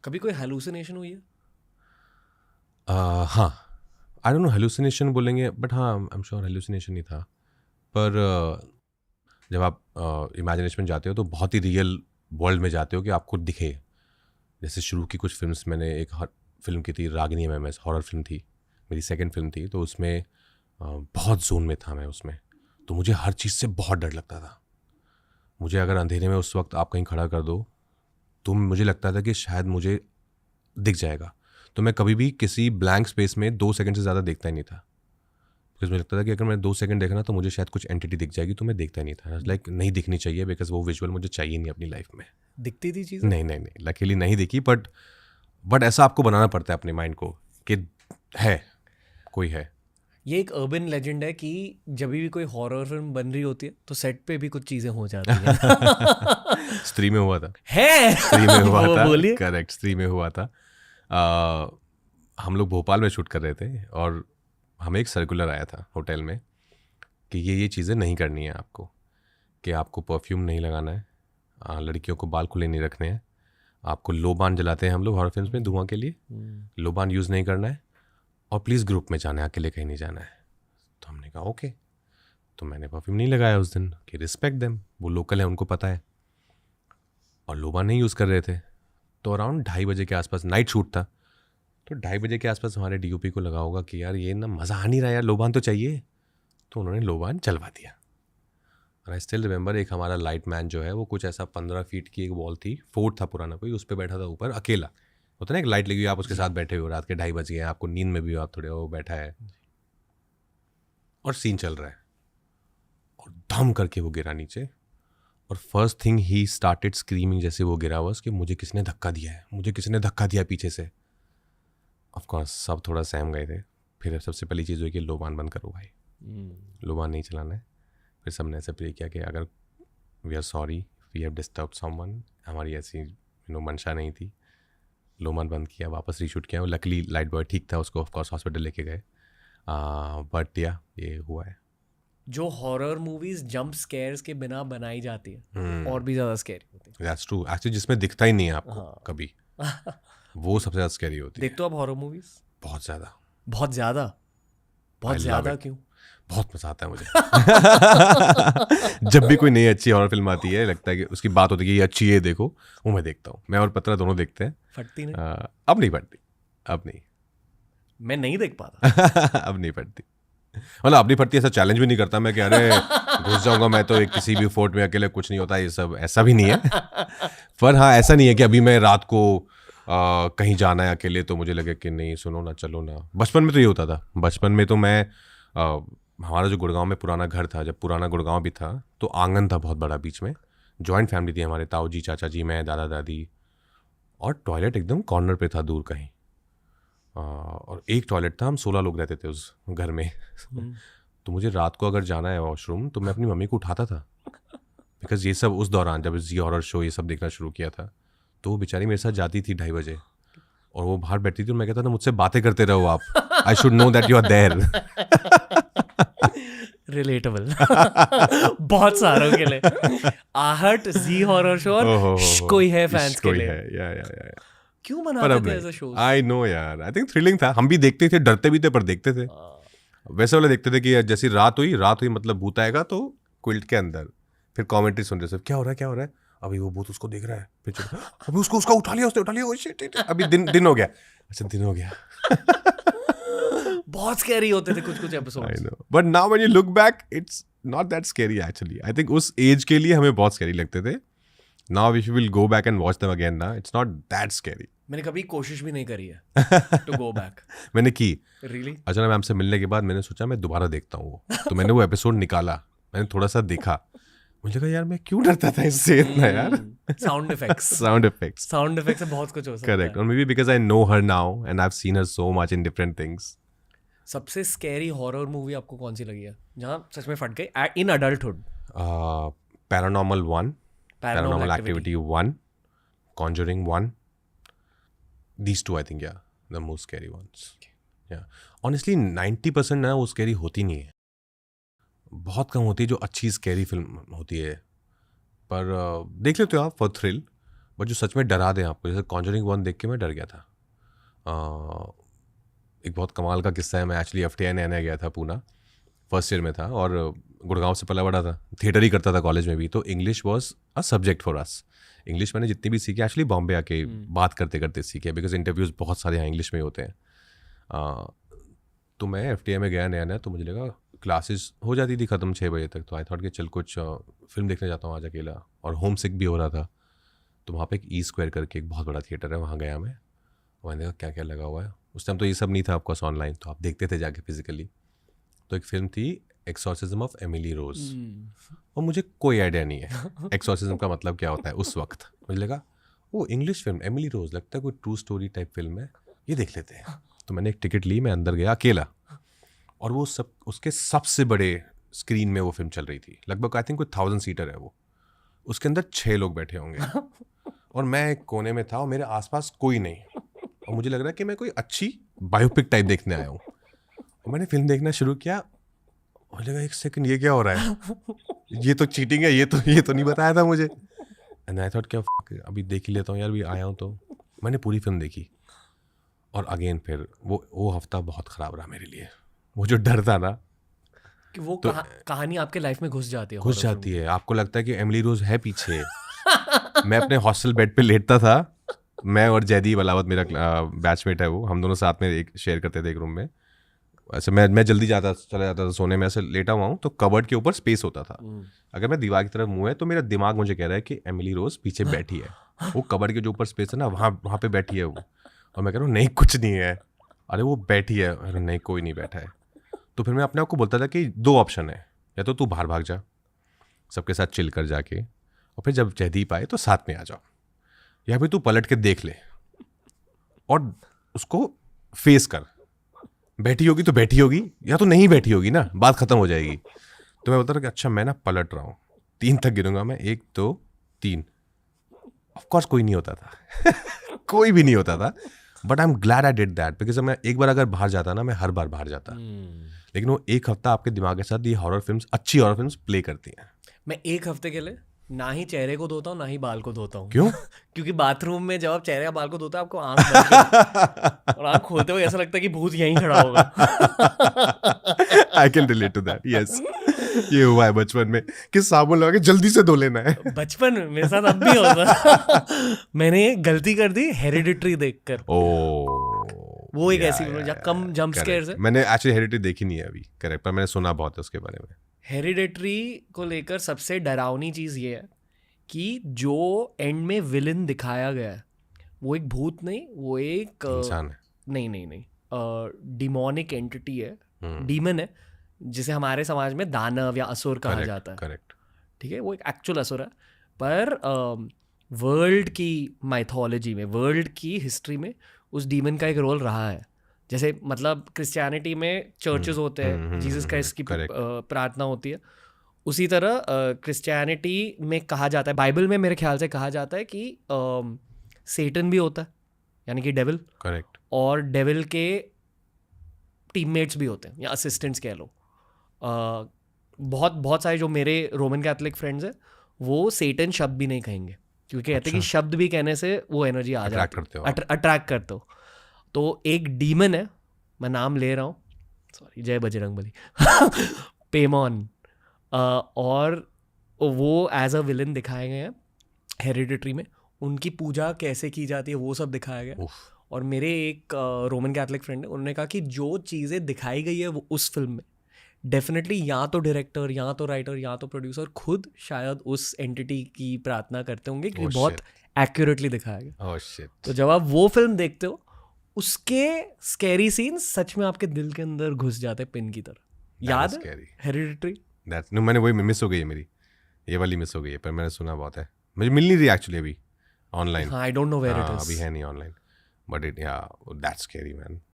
कभी कोई हेलुसिनेशन हुई है? हाँ, आई डोंट नो हेलुसिनेशन बोलेंगे, बट हाँ आई एम श्योर हेलुसिनेशन ही था। पर जब आप इमेजिनेशन में जाते हो तो बहुत ही रियल वर्ल्ड में जाते हो कि आपको दिखे। जैसे शुरू की कुछ फिल्म्स, मैंने एक फिल्म की थी रागिनी MMS, हॉरर फिल्म थी, मेरी सेकंड फिल्म थी, तो उसमें बहुत जोन में था मैं उसमें। तो मुझे हर चीज़ से बहुत डर लगता था। मुझे अगर अंधेरे में उस वक्त आप कहीं खड़ा कर दो तो मुझे लगता था कि शायद मुझे दिख जाएगा। तो मैं कभी भी किसी ब्लैंक स्पेस में 2 सेकंड से ज़्यादा देखता ही नहीं था, बिकॉज मुझे लगता था कि अगर मैं 2 सेकंड देखना तो मुझे शायद कुछ एंटिटी दिख जाएगी, तो मैं देखता ही नहीं था। लाइक नहीं दिखनी चाहिए, बिकॉज वो विजुअल मुझे चाहिए नहीं अपनी लाइफ में। दिखती थी चीजें? नहीं नहीं नहीं, लकीली नहीं दिखी, बट ऐसा आपको बनाना पड़ता है अपने माइंड को कि है, कोई है। ये एक अर्बन लेजेंड है कि जब भी कोई हॉरर फिल्म बन रही होती है तो सेट पे भी कुछ चीजें हो जाती हैं। स्त्री में हुआ था। है। स्त्री में हुआ वो था, बोलिए। करेक्ट, स्त्री में हुआ था। हम लोग भोपाल में शूट कर रहे थे और हमें एक सर्कुलर आया था होटल में कि ये चीज़ें नहीं करनी है आपको, कि आपको परफ्यूम नहीं लगाना है, लड़कियों को बाल खुले नहीं रखने हैं, आपको लोबान जलाते हैं हम लोग हॉरर फिल्म्स में धुआं के लिए, लोबान यूज़ नहीं करना है, और प्लीज़ ग्रुप में जाना है, अकेले कहीं नहीं जाना है। तो हमने कहा ओके। तो मैंने परफ्यूम नहीं लगाया उस दिन कि रिस्पेक्ट देम, वो लोकल है, उनको पता है, और लोबान नहीं यूज़ कर रहे थे। तो अराउंड 2:30 बजे के आसपास, नाइट शूट था, तो 2:30 बजे के आसपास हमारे DOP को लगा होगा कि यार ये ना मज़ा आ नहीं रहा यार, लोबान तो चाहिए। तो उन्होंने लोबान चलवा दिया। और आई स्टिल रिमेंबर, एक हमारा लाइट मैन जो है वो कुछ ऐसा 15 फीट की एक वॉल थी, फोर्ट था पुराना कोई, उस पर बैठा था ऊपर अकेला। होता ना एक लाइट लगी हुई, आप उसके साथ बैठे हो, रात के 2:30 बज गए, आपको नींद में भी हो, आप थोड़े वो बैठा है और सीन चल रहा है, और धम करके वो गिरा नीचे। और first thing he started screaming जैसे वो गिरा हुआ, कि मुझे किसने धक्का दिया है, मुझे किसने धक्का दिया पीछे से। ऑफकोर्स सब थोड़ा सहम गए थे। फिर सबसे पहली चीज़ हुई कि लोबान बंद करो भाई, लोबान नहीं चलाना है। फिर सबने ऐसे प्रे किया कि अगर we are sorry, we have disturb someone, हमारी ऐसी मंशा नहीं थी। लोबान बंद किया, वापस रीशूट किया। लकली लाइट बॉय ठीक था, उसको ऑफकोर्स हॉस्पिटल लेके गए। बट या ये हुआ है। जो हॉरर मूवीज जंप स्केयर्स के बिना बनाई जाती है और भी ज्यादा स्कैरी होती है। दैट्स ट्रू, एक्चुअली जिसमें दिखता ही नहीं है आपको हाँ। कभी, वो सबसे ज़्यादा स्कैरी होती है। देखते हो आप हॉरर मूवीज? बहुत ज़्यादा। बहुत ज्यादा? बहुत I love ज्यादा it. क्यों? बहुत मज़ा आता है मुझे। जब भी कोई नई अच्छी हॉरर फिल्म आती है, लगता है कि उसकी बात होती है कि ये अच्छी है, देखो, वो मैं देखता हूँ। मैं और पत्रा दोनों देखते हैं। फटती नहीं? अब नहीं पड़ती, अब नहीं। मैं नहीं देख पाता। अब नहीं पड़ती, मतलब अब नहीं पड़ती, ऐसा चैलेंज भी नहीं करता मैं कि अरे घुस जाऊंगा मैं तो एक किसी भी फोर्ट में अकेले, कुछ नहीं होता ये सब, ऐसा भी नहीं है। पर हाँ, ऐसा नहीं है कि अभी मैं रात को कहीं जाना है अकेले तो मुझे लगे कि नहीं सुनो ना, चलो ना। बचपन में तो ये होता था। बचपन में तो मैं हमारा जो गुड़गांव में पुराना घर था, जब पुराना गुड़गांव भी था, तो आंगन था बहुत बड़ा बीच में, जॉइंट फैमिली थी हमारे, ताऊ जी, चाचा जी, मैं, दादा दादी, और टॉयलेट एकदम कॉर्नर पे था दूर कहीं। और एक टॉयलेट था, हम 16 लोग रहते थे उस घर में। तो मुझे रात को अगर जाना है वॉशरूम तो मैं अपनी मम्मी को उठाता था, बिकॉज ये सब उस दौरान जब जी हॉरर शो ये सब देखना शुरू किया था, तो वो बेचारी मेरे साथ जाती थी 2:30 बजे, और वो बाहर बैठती थी और मैं कहता था मुझसे बातें करते रहो आप, I should know that you are there. Relatable. बहुत सारों के लिए आहट, जी हॉरर शो और कोई है फैंस के कोई लिए। है, या क्यों पर बनाते अब थे नहीं। ऐसे शोज? आई नो यार, आई थिंक थ्रिलिंग था, हम भी देखते थे, डरते भी थे पर देखते थे। वैसे वाले देखते थे कि जैसी रात हुई मतलब भूत आएगा तो क्विल्ट के अंदर, फिर कमेंट्री सुन रहे सब, क्या हो रहा है क्या हो रहा है, अभी वो भूत उसको देख रहा है, फिर चलो, अभी उसको उसका उठा लिया उसने, उठा लिया, oh shit, अभी दिन हो गया, अच्छा दिन हो गया। बहुत स्कैरी होते थे कुछ कुछ episode. I know, but now when you look back it's not that scary actually. I think उस एज के लिए हमें बहुत स्कैरी लगते थे। Now if you will go back and watch them again ना, इट्स नॉट दैट स्कैरी। मैंने कभी कोशिश भी नहीं करी है टू गो बैक। मैंने की, रियली? अचानक मैम से मिलने के बाद मैंने सोचा मैं दोबारा देखता हूँ वो, तो मैंने वो एपिसोड निकाला, मैंने थोड़ा सा देखा, मुझे लगा यार मैं क्यों डरता था इससे इतना यार। Sound effects. Sound effects, sound effects से बहुत कुछ हो सकता करेक्ट। है। और may be because I know her now and I have seen her so much in different things. सबसे स्कैरी हॉरर मूवी आपको कौन सी लगी है जहाँ सच में फट गई in adulthood? Paranormal 1, paranormal paranormal activity. Activity 1, Conjuring 1, these two I think, yeah, the most scary ones. Yeah, honestly 90% ना वो स्कैरी होती नहीं है, बहुत कम होती है जो अच्छी स्कैरी फिल्म होती है। पर देख लेते हो आप फॉर थ्रिल, बट जो सच में डरा दें आपको, जैसे कॉन्जरिंग 1 देख के मैं डर गया था। एक बहुत कमाल का किस्सा है, मैं एक्चुअली FTI नया गया था पूना, फर्स्ट ईयर में था और गुड़गांव से पला बड़ा था, थिएटर ही करता था कॉलेज में भी, तो English was a subject for us. English मैंने जितनी भी सीखी एक्चुअली बॉम्बे आके बात करते करते सीखे, बिकॉज इंटरव्यूज़ बहुत सारे यहाँ इंग्लिश में ही होते हैं। तो मैं FTI में गया नया, तो मुझे लगा क्लासेस हो जाती थी ख़त्म 6 बजे तक, तो आई थॉट कि चल कुछ फिल्म देखने जाता हूँ आज अकेला, और होम सिक भी हो रहा था। तो वहाँ पे एक E² करके एक बहुत बड़ा थिएटर है, वहाँ गया मैं, मैंने देखा क्या क्या लगा हुआ है। उस टाइम तो ये सब नहीं था ऑफकोर्स ऑनलाइन, तो आप देखते थे जाके फिजिकली। तो एक फिल्म थी एक्सॉर्सिज्म ऑफ एमिली रोज, और मुझे कोई आइडिया नहीं है एक्सॉर्सिज्म का मतलब क्या होता है उस वक्त। मुझे लगा वो इंग्लिश फिल्म एमिली रोज, लगता है कोई ट्रू स्टोरी टाइप फिल्म है, ये देख लेते हैं। तो मैंने एक टिकट ली, मैं अंदर गया अकेला, और वो सब उसके सबसे बड़े स्क्रीन में वो फिल्म चल रही थी, लगभग आई थिंक कोई 1000 सीटर है वो, उसके अंदर 6 लोग बैठे होंगे और मैं एक कोने में था और मेरे आसपास कोई नहीं, और मुझे लग रहा है कि मैं कोई अच्छी बायोपिक टाइप देखने आया हूँ। और मैंने फिल्म देखना शुरू किया, मुझे लगा एक सेकंड ये क्या हो रहा है, ये तो चीटिंग है, ये तो नहीं बताया था मुझे। एंड आई थॉट क्या अभी देख ही लेता हूँ यार, भी आया हूँ। तो मैंने पूरी फिल्म देखी, और अगेन फिर वो हफ्ता बहुत ख़राब रहा मेरे लिए। वो जो डर था ना कि वो तो कहानी आपके लाइफ में घुस जाती है, आपको लगता है कि एमिली रोज है पीछे। मैं अपने हॉस्टल बेड पे लेटता था, मैं और जयदीप अलावत मेरा बैचमेट है, वो हम दोनों साथ में एक शेयर करते थे एक रूम में। ऐसे मैं जल्दी चला जाता था सोने में, ऐसे लेटा हुआ हूँ तो कबर्ड के ऊपर स्पेस होता था, अगर मैं दीवार की तरफ मुँह है तो मेरा दिमाग मुझे कह रहा है कि एमिली रोज पीछे बैठी है, वो कबर्ड के जो ऊपर स्पेस है ना वहाँ पे बैठी है वो, और मैं कह रहा हूँ नहीं कुछ नहीं है, अरे वो बैठी है, अरे नहीं कोई नहीं बैठा है। तो फिर मैं अपने आप को बोलता था कि 2 ऑप्शन है, या तो तू बाहर भाग जा सबके साथ चिल कर जाके, और फिर जब जयदीप आए तो साथ में आ जाओ, या फिर तू पलट के देख ले और उसको फेस कर, बैठी होगी तो बैठी होगी, या तो नहीं बैठी होगी ना, बात खत्म हो जाएगी। तो मैं बोलता था कि अच्छा मैं ना पलट रहा हूँ, 3 तक गिरूंगा मैं, 1 2 3। ऑफकोर्स कोई नहीं होता था कोई भी नहीं होता था, but I am glad I did that, because मैं एक बार अगर बाहर जाता ना, मैं हर बार बाहर जाता। लेकिन वो एक हफ्ता आपके दिमाग के साथ ये हॉरर फिल्म्स, अच्छी हॉरर फिल्म्स प्ले करती हैं। मैं एक हफ्ते के लिए ना ही चेहरे को धोता हूँ ना ही बाल को धोता हूँ। क्यों? क्योंकि बाथरूम में जब आप चेहरे या बाल को धोते हो आपको आंख बंद कर और आंख खोलते हुए ऐसा लगता है कि भूत यहीं खड़ा होगा। I can relate to that, yes. ये हुआ है बचपन में कि साबुन लगा के जल्दी से धो लेना है। बचपन में मेरे साथ अब भी होता। मैंने गलती कर दी हेरिडिटरी देखकर। वो एक ऐसी फिल्म जहाँ कम जंप स्केयर्स है। मैंने एक्चुअली हेरिडिटरी देखी नहीं है अभी, करेक्ट, पर मैंने सुना बहुत है उसके बारे में। हेरिडिटरी को लेकर सबसे डरावनी चीज़ ये है कि जो एंड में विलन दिखाया गया है वो एक भूत नहीं, वो एक इंसान है। नहीं डिमोनिक एंटिटी है, डीमन है, जिसे हमारे समाज में दानव या असुर कहा जाता है। करेक्ट, ठीक है, वो एक एक्चुअल असुर है, पर वर्ल्ड की माइथोलॉजी में, वर्ल्ड की हिस्ट्री में उस डीमन का एक रोल रहा है। जैसे मतलब क्रिश्चियनिटी में चर्चेस होते हैं, जीसस क्राइस्ट की प्रार्थना होती है, उसी तरह क्रिश्चियनिटी में कहा जाता है, बाइबल में मेरे ख्याल से कहा जाता है कि सेटन भी होता है, यानी कि डेविल। करेक्ट। और डेविल के टीममेट्स भी होते हैं या असिस्टेंट्स कह लो। बहुत सारे जो मेरे रोमन कैथोलिक फ्रेंड्स हैं वो सेटन शब्द भी नहीं कहेंगे, क्योंकि कहते हैं कि शब्द भी कहने से वो एनर्जी आ जाती है, अट्रैक्ट करते हो। तो एक डीमन है, मैं नाम ले रहा हूँ, सॉरी, जय बजरंगबली पेमॉन, और वो एज अ विलन दिखाए गए हैं हेरिडिटरी में। उनकी पूजा कैसे की जाती है वो सब दिखाया गया। और मेरे एक रोमन कैथोलिक फ्रेंड है, उन्होंने कहा कि जो चीज़ें दिखाई गई है वो उस फिल्म में डेफिनेटली या तो डायरेक्टर या तो राइटर या तो प्रोड्यूसर खुद शायद उस एंटिटी की प्रार्थना करते होंगे, क्योंकि बहुत एक्यूरेटली दिखाया गया। तो जब आप वो फिल्म देखते हो, उसके स्कैरी सीन सच में आपके दिल के अंदर घुस जाते हैं पिन की तरह। याद है हेरिडिटरी? मैंने वही मिस हो गई है मेरी, ये वाली मिस हो गई है, पर मैंने सुना बहुत है, मुझे मिल नहीं रही एक्चुअली अभी online. I don't know where it is, अभी है नहीं online, but it that's scary man.